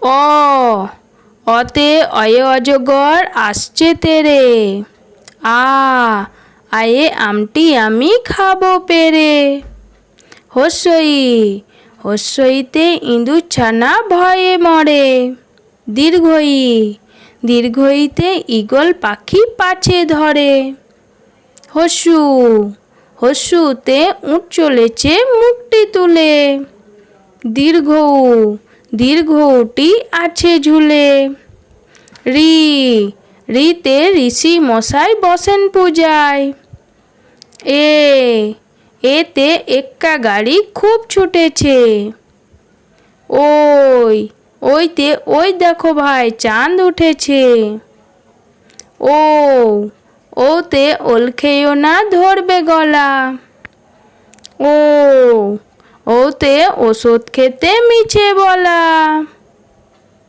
অ অতে অয়ে অজগর আসছে তেরে। আয়ে আমটি আমি খাবো পেরে। হস্যই হস্যইতে ইঁদুর ছানা ভয়ে মরে। দীর্ঘই দীর্ঘইতে ঈগল পাখি পাছে ধরে। হস্যু হস্যুতে উট চলেছে মুখটি তুলে। দীর্ঘ দীর্ঘটি আছে ঝুলে। রি রিতে ঋষি মশাই বসেন পূজায়। এতে এক্কা গাড়ি খুব ছুটেছে। ওইতে ওই দেখো ভাই চাঁদ উঠেছে। ওতে ওল খেয়েও না ধরবে গলা। ওতে ওষুধ খেতে মিছে বলা।